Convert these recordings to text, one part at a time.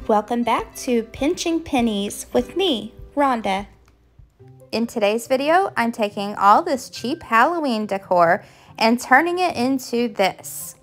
Welcome back to Pinching Pennies with me, Rhonda. In today's video, I'm taking all this cheap Halloween decor and turning it into this.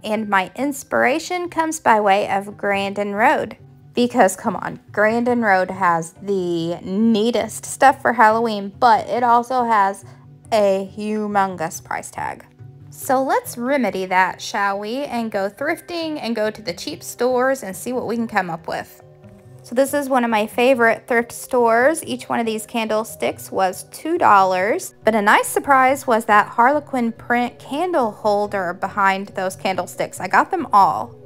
And my inspiration comes by way of Grandin Road. Because come on, Grandin Road has the neatest stuff for Halloween, but it also has a humongous price tag. So let's remedy that, shall we? And go thrifting and go to the cheap stores and see what we can come up with. So this is one of my favorite thrift stores. Each one of these candlesticks was $2. But a nice surprise was that Harlequin print candle holder behind those candlesticks. I got them all.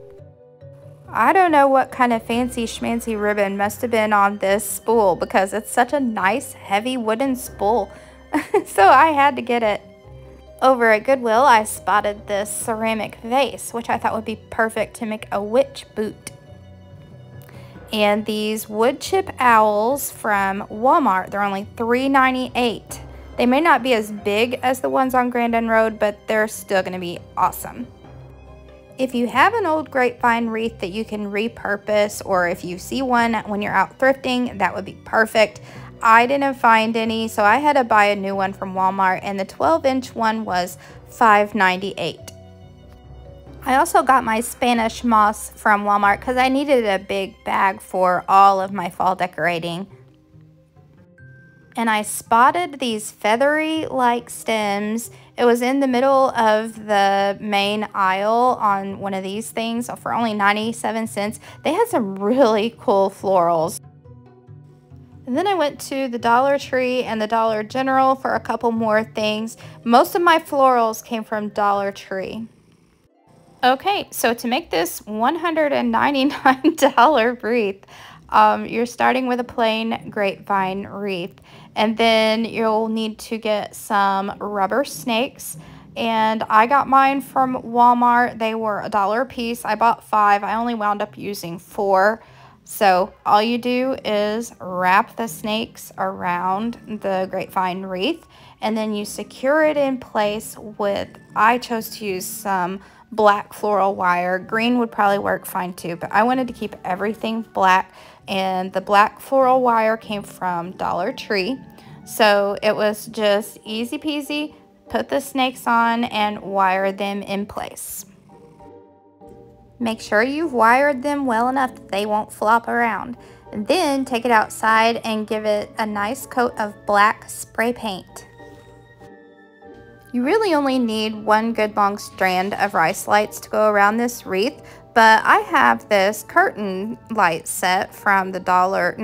I don't know what kind of fancy schmancy ribbon must have been on this spool because it's such a nice heavy wooden spool. So I had to get it. Over at Goodwill, I spotted this ceramic vase, which I thought would be perfect to make a witch boot. And these wood chip owls from Walmart, they're only $3.98. They may not be as big as the ones on Grandin Road, but they're still going to be awesome. If you have an old grapevine wreath that you can repurpose, or if you see one when you're out thrifting, that would be perfect. I didn't find any, so I had to buy a new one from Walmart, and the 12-inch one was $5.98. I also got my Spanish moss from Walmart because I needed a big bag for all of my fall decorating. And I spotted these feathery-like stems. It was in the middle of the main aisle on one of these things for only 97 cents. They had some really cool florals. And then I went to the Dollar Tree and the Dollar General for a couple more things. Most of my florals came from Dollar Tree. Okay, so to make this $199 wreath, you're starting with a plain grapevine wreath. And then you'll need to get some rubber snakes. And I got mine from Walmart. They were $1 a piece. I bought 5. I only wound up using 4. So all you do is wrap the snakes around the grapevine wreath, and then you secure it in place with, I chose to use some black floral wire. Green would probably work fine too, but I wanted to keep everything black, and the black floral wire came from Dollar Tree. So it was just easy peasy, put the snakes on and wire them in place. Make sure you've wired them well enough that they won't flop around. And then take it outside and give it a nice coat of black spray paint. You really only need one good long strand of rice lights to go around this wreath, but I have this curtain light set from the Dollar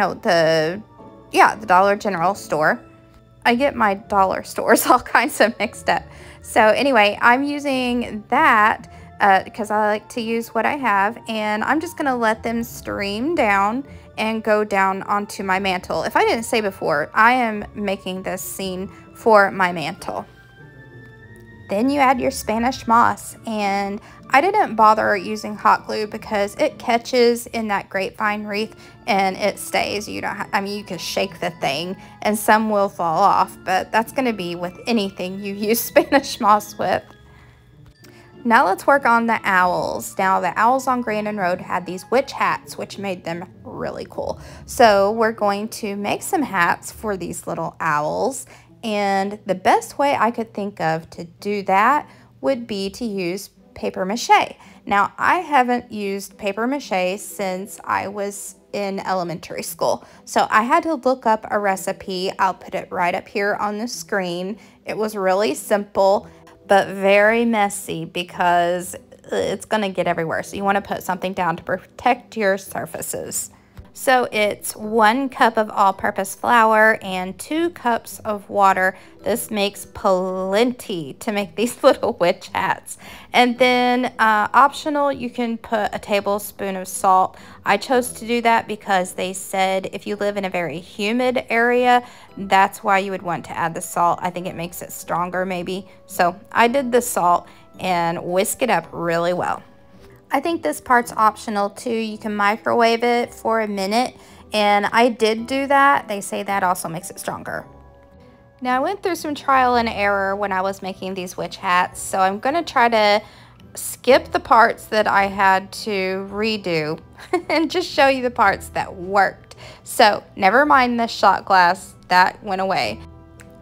General store. I get my dollar stores all kinds of mixed up. So anyway, I'm using that because I like to use what I have, and I'm just gonna let them stream down and go down onto my mantle. If I didn't say before, I am making this scene for my mantle. Then you add your Spanish moss, and I didn't bother using hot glue because it catches in that grapevine wreath and it stays. You don't I mean, you can shake the thing and some will fall off, but that's gonna be with anything you use Spanish moss with. Now let's work on the owls. Now the owls on Grandin Road had these witch hats, which made them really cool. So we're going to make some hats for these little owls. And the best way I could think of to do that would be to use paper mache. Now I haven't used paper mache since I was in elementary school. So I had to look up a recipe. I'll put it right up here on the screen. It was really simple, but very messy because it's going to get everywhere. So you want to put something down to protect your surfaces. So it's 1 cup of all-purpose flour and 2 cups of water. This makes plenty to make these little witch hats. And then optional, you can put a tablespoon of salt. I chose to do that because they said if you live in a very humid area, that's why you would want to add the salt. I think it makes it stronger maybe. So I did the salt and whisk it up really well. I think this part's optional too. You can microwave it for a minute, and I did do that. They say that also makes it stronger. Now I went through some trial and error when I was making these witch hats, so I'm going to try to skip the parts that I had to redo and just show you the parts that worked. So never mind the shot glass, that went away.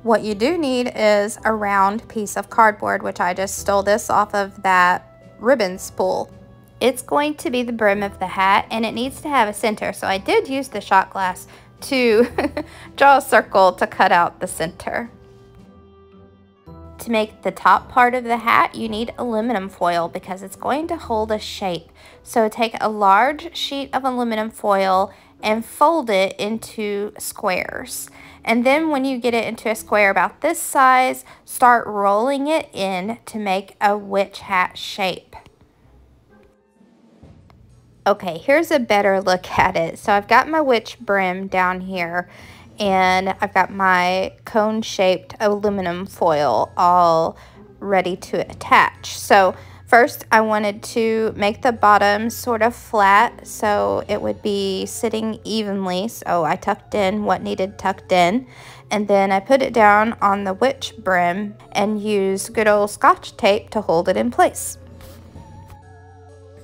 What you do need is a round piece of cardboard, which I just stole this off of that ribbon spool. It's going to be the brim of the hat, and it needs to have a center. So I did use the shot glass to draw a circle to cut out the center. To make the top part of the hat, you need aluminum foil because it's going to hold a shape. So take a large sheet of aluminum foil and fold it into squares. And then when you get it into a square about this size, start rolling it in to make a witch hat shape. Okay, here's a better look at it. So I've got my witch brim down here, and I've got my cone-shaped aluminum foil all ready to attach. So first I wanted to make the bottom sort of flat so it would be sitting evenly. So I tucked in what needed tucked in, and then I put it down on the witch brim and used good old Scotch tape to hold it in place.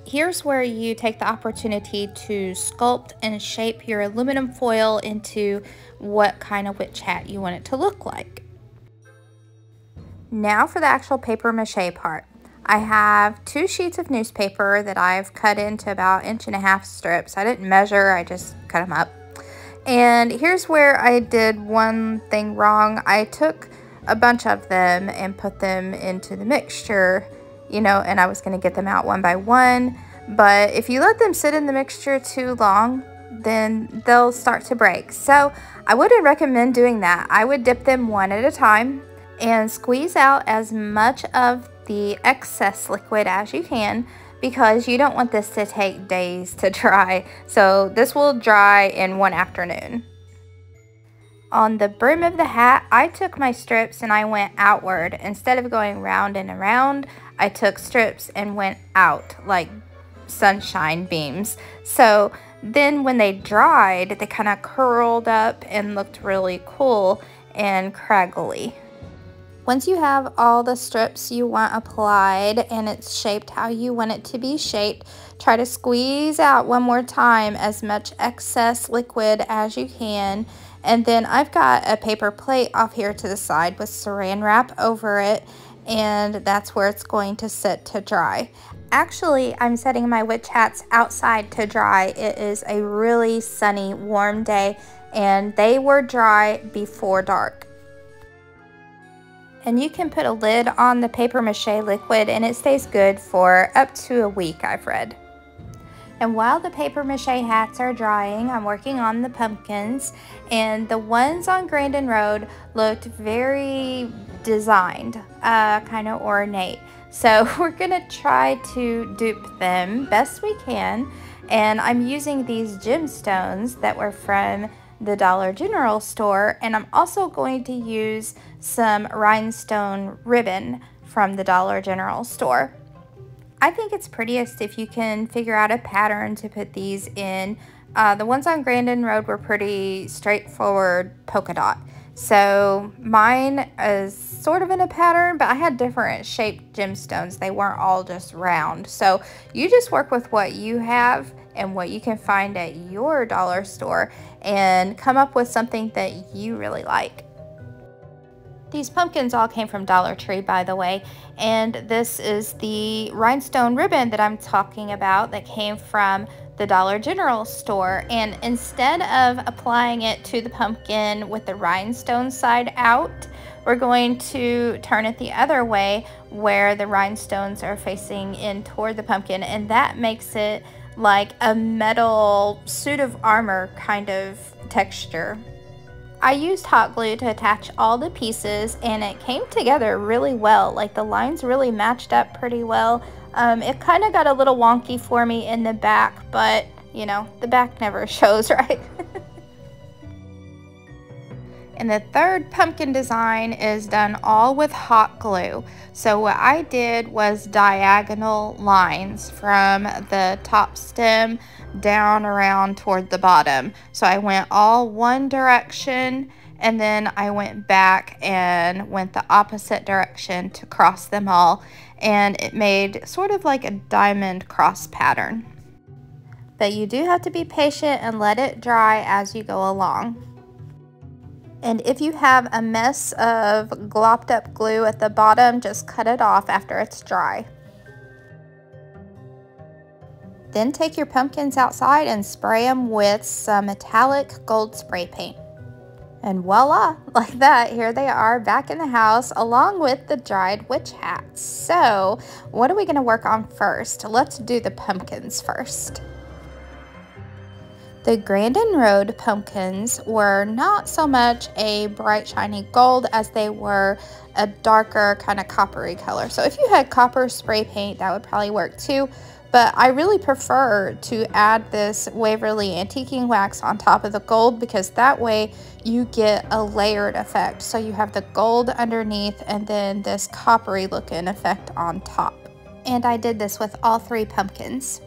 Here's where you take the opportunity to sculpt and shape your aluminum foil into what kind of witch hat you want it to look like. Now for the actual paper mache part. I have 2 sheets of newspaper that I've cut into about 1.5 inch strips. I didn't measure, I just cut them up. And here's where I did one thing wrong. I took a bunch of them and put them into the mixture, you know, and I was going to get them out one by one, but if you let them sit in the mixture too long, then they'll start to break. So I wouldn't recommend doing that. I would dip them one at a time and squeeze out as much of the excess liquid as you can, because you don't want this to take days to dry. So this will dry in one afternoon. On the brim of the hat, I took my strips and I went outward. Instead of going round and around, I took strips and went out like sunshine beams. So then when they dried, they kind of curled up and looked really cool and craggly. Once you have all the strips you want applied and it's shaped how you want it to be shaped, try to squeeze out one more time as much excess liquid as you can. And then I've got a paper plate off here to the side with saran wrap over it, and that's where it's going to sit to dry. Actually, I'm setting my witch hats outside to dry. It is a really sunny, warm day, and they were dry before dark. And you can put a lid on the paper mache liquid and it stays good for up to a week, I've read. And while the paper mache hats are drying, I'm working on the pumpkins, and the ones on Grandin Road looked very designed, kind of ornate. So we're gonna try to dupe them best we can, and I'm using these gemstones that were from the Dollar General store, and I'm also going to use some rhinestone ribbon from the Dollar General store. I think it's prettiest if you can figure out a pattern to put these in. The ones on Grandin Road were pretty straightforward polka dot. So mine is sort of in a pattern, but I had different shaped gemstones. They weren't all just round. So you just work with what you have and what you can find at your dollar store and come up with something that you really like. These pumpkins all came from Dollar Tree, by the way, and this is the rhinestone ribbon that I'm talking about that came from the Dollar General store. And instead of applying it to the pumpkin with the rhinestone side out, we're going to turn it the other way where the rhinestones are facing in toward the pumpkin, and that makes it like a metal suit of armor kind of texture. I used hot glue to attach all the pieces and it came together really well. Like the lines really matched up pretty well. It kind of got a little wonky for me in the back, but you know, the back never shows, right? And the third pumpkin design is done all with hot glue. So what I did was diagonal lines from the top stem down around toward the bottom. So I went all one direction and then I went back and went the opposite direction to cross them all. and it made sort of like a diamond cross pattern. But you do have to be patient and let it dry as you go along. And if you have a mess of glopped up glue at the bottom, just cut it off after it's dry. Then take your pumpkins outside and spray them with some metallic gold spray paint. And voila, like that, here they are back in the house along with the dried witch hats. So what are we going to work on first? Let's do the pumpkins first. The Grandin Road pumpkins were not so much a bright shiny gold as they were a darker kind of coppery color. So if you had copper spray paint, that would probably work too. But I really prefer to add this Waverly antiquing wax on top of the gold because that way you get a layered effect. So you have the gold underneath and then this coppery looking effect on top. And I did this with all 3 pumpkins.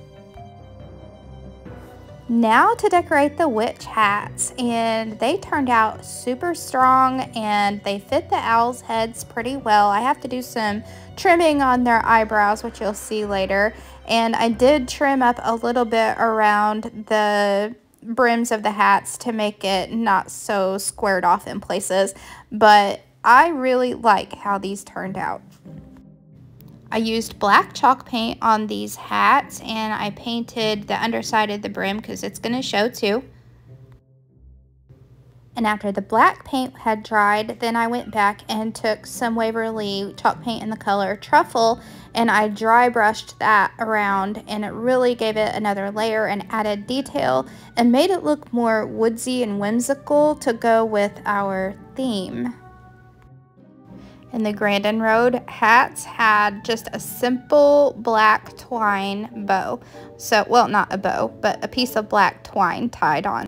Now to decorate the witch hats, and they turned out super strong and they fit the owls' heads pretty well. I have to do some trimming on their eyebrows, which you'll see later, and I did trim up a little bit around the brims of the hats to make it not so squared off in places, but I really like how these turned out. I used black chalk paint on these hats and I painted the underside of the brim because it's going to show too. And after the black paint had dried, then I went back and took some Waverly chalk paint in the color Truffle and I dry brushed that around, and it really gave it another layer and added detail and made it look more woodsy and whimsical to go with our theme. And the Grandin Road hats had just a simple black twine bow. So, well, not a bow, but a piece of black twine tied on.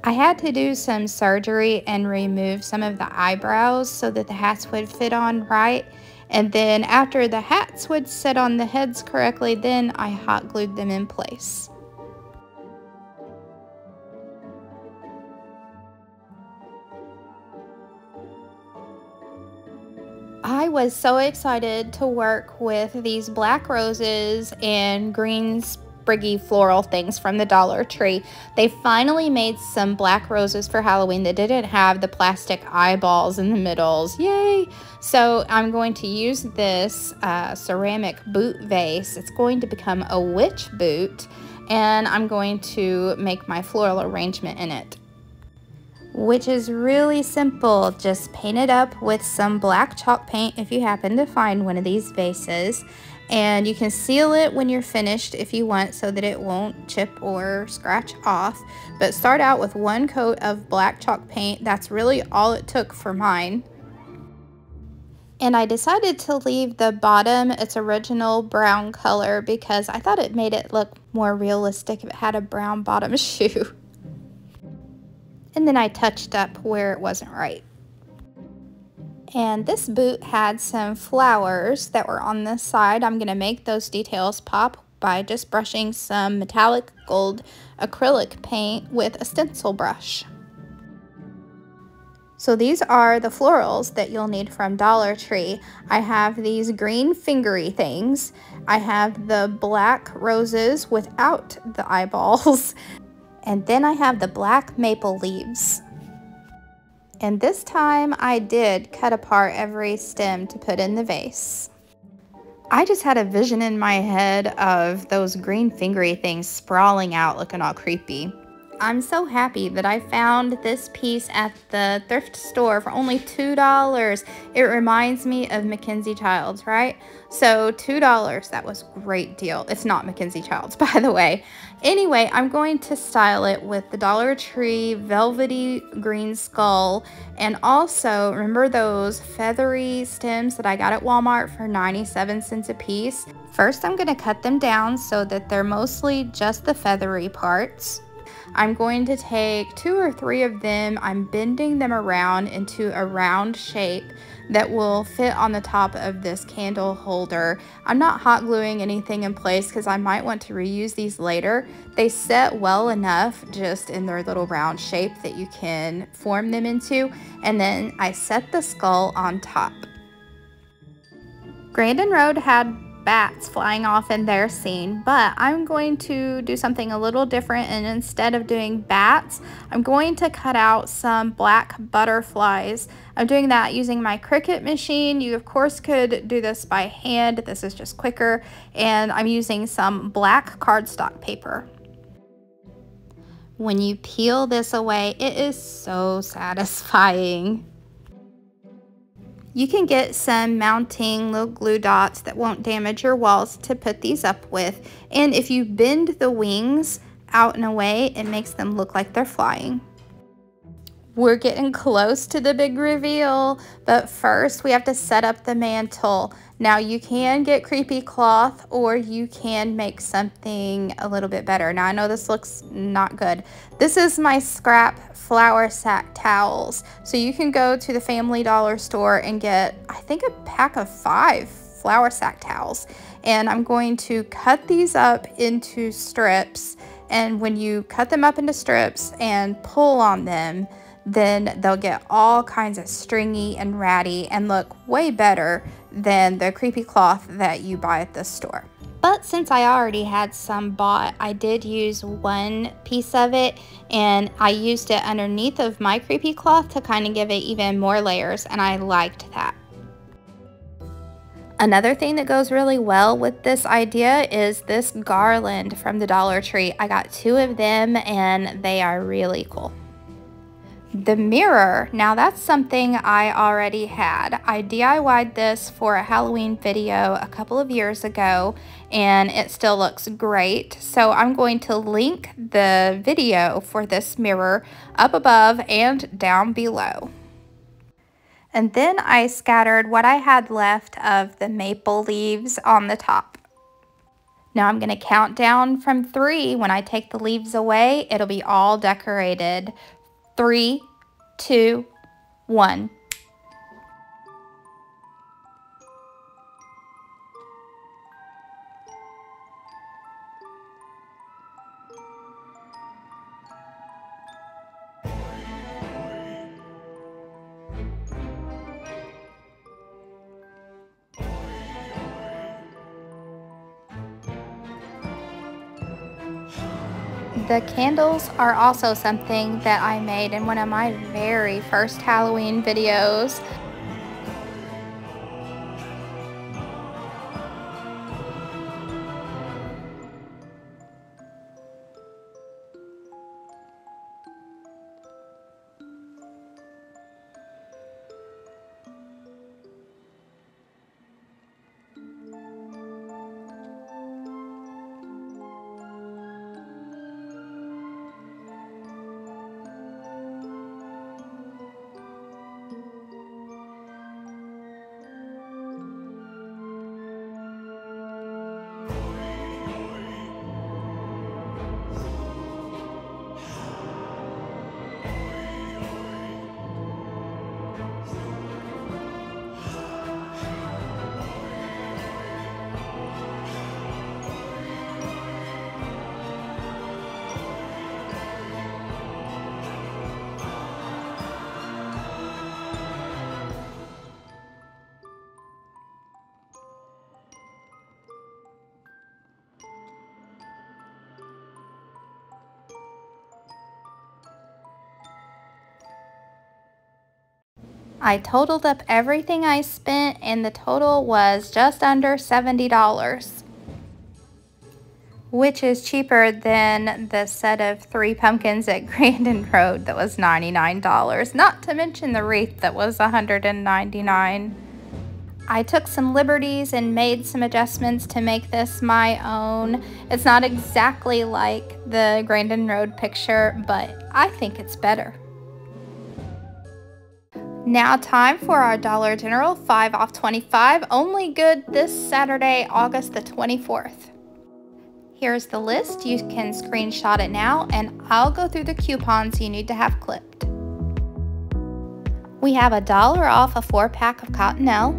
I had to do some surgery and remove some of the eyebrows so that the hats would fit on right. And then after the hats would sit on the heads correctly, then I hot glued them in place. I was so excited to work with these black roses and green spriggy floral things from the Dollar Tree. They finally made some black roses for Halloween that didn't have the plastic eyeballs in the middles. Yay! So I'm going to use this ceramic boot vase. It's going to become a witch boot, and I'm going to make my floral arrangement in it, which is really simple. Just paint it up with some black chalk paint if you happen to find one of these vases, and you can seal it when you're finished if you want so that it won't chip or scratch off. But start out with 1 coat of black chalk paint. That's really all it took for mine. And I decided to leave the bottom its original brown color because I thought it made it look more realistic if it had a brown bottom shoe. And then I touched up where it wasn't right. And this boot had some flowers that were on this side. I'm going to make those details pop by just brushing some metallic gold acrylic paint with a stencil brush. So these are the florals that you'll need from Dollar Tree. I have these green fingery things. I have the black roses without the eyeballs. And then I have the black maple leaves. And this time I did cut apart every stem to put in the vase. I just had a vision in my head of those green fingery things sprawling out looking all creepy. I'm so happy that I found this piece at the thrift store for only $2. It reminds me of Mackenzie Childs, right? So $2, that was a great deal. It's not Mackenzie Childs, by the way. Anyway, I'm going to style it with the Dollar Tree velvety green skull, and also remember those feathery stems that I got at Walmart for 97 cents a piece? First, I'm going to cut them down so that they're mostly just the feathery parts. I'm going to take 2 or 3 of them. I'm bending them around into a round shape that will fit on the top of this candle holder. I'm not hot gluing anything in place because I might want to reuse these later. They set well enough just in their little round shape that you can form them into, and then I set the skull on top. Grandin Road had bats flying off in their scene, but I'm going to do something a little different, and instead of doing bats, I'm going to cut out some black butterflies. I'm doing that using my Cricut machine. You of course could do this by hand. This is just quicker, and I'm using some black cardstock paper. When you peel this away, it is so satisfying. You can get some mounting little glue dots that won't damage your walls to put these up with. And if you bend the wings out and away, it makes them look like they're flying. We're getting close to the big reveal, but first we have to set up the mantle. Now you can get creepy cloth, or you can make something a little bit better. Now I know this looks not good. This is my scrap flour sack towels. So you can go to the Family Dollar store and get, I think, a pack of 5 flour sack towels. And I'm going to cut these up into strips. And when you cut them up into strips and pull on them, then they'll get all kinds of stringy and ratty and look way better than the creepy cloth that you buy at the store. But since I already had some bought, I did use one piece of it, and I used it underneath of my creepy cloth to kind of give it even more layers, and I liked that. Another thing that goes really well with this idea is this garland from the Dollar Tree. I got 2 of them, and they are really cool. The mirror, now that's something I already had. I DIY'd this for a Halloween video a couple of years ago, and it still looks great. So I'm going to link the video for this mirror up above and down below. And then I scattered what I had left of the maple leaves on the top. Now I'm going to count down from 3. When I take the leaves away, it'll be all decorated. 3, 2, 1. The candles are also something that I made in one of my very first Halloween videos. I totaled up everything I spent, and the total was just under $70, which is cheaper than the set of 3 pumpkins at Grandin Road that was $99, not to mention the wreath that was $199. I took some liberties and made some adjustments to make this my own. It's not exactly like the Grandin Road picture, but I think it's better. Now time for our Dollar General 5 off 25, only good this Saturday, August the 24th. Here's the list. You can screenshot it now, and I'll go through the coupons you need to have clipped. We have $1 off a 4-pack of Cottonelle,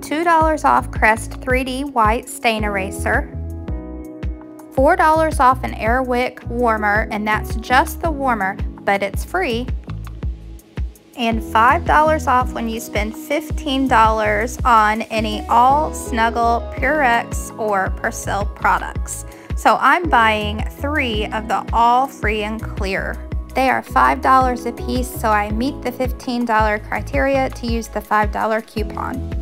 $2 off Crest 3D White Stain Eraser, $4 off an Airwick warmer, and that's just the warmer, but it's free, and $5 off when you spend $15 on any All, Snuggle, Purex, or Persil products. So I'm buying 3 of the All Free and Clear. They are $5 a piece, so I meet the $15 criteria to use the $5 coupon.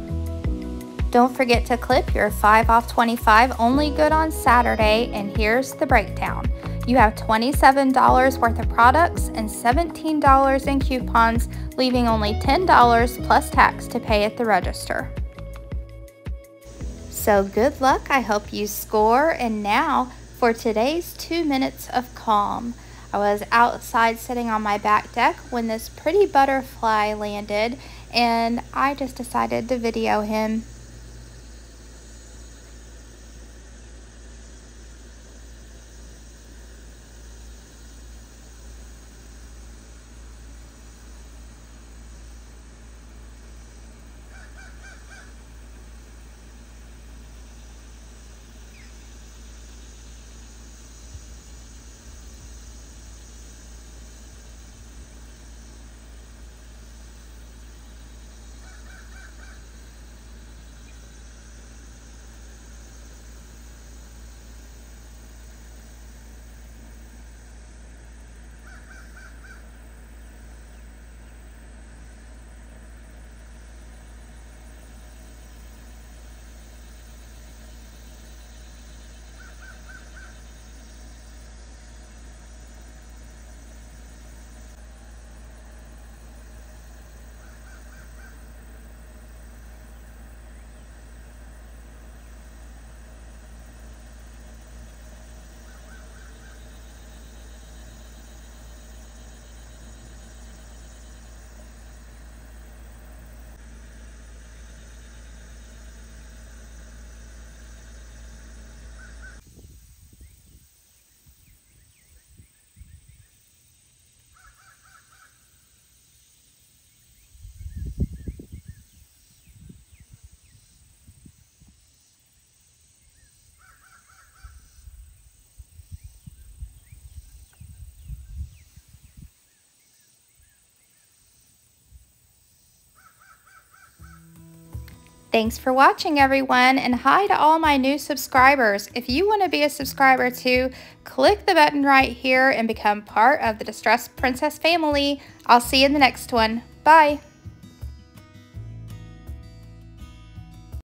Don't forget to clip your 5 off 25, only good on Saturday, and here's the breakdown. You have $27 worth of products and $17 in coupons, leaving only $10 plus tax to pay at the register. So good luck, I hope you score. And now for today's 2 minutes of calm. I was outside sitting on my back deck when this pretty butterfly landed, and I just decided to video him. Thanks for watching, everyone, and hi to all my new subscribers. If you want to be a subscriber too, click the button right here and become part of the Distressed Princess family. I'll see you in the next one. Bye.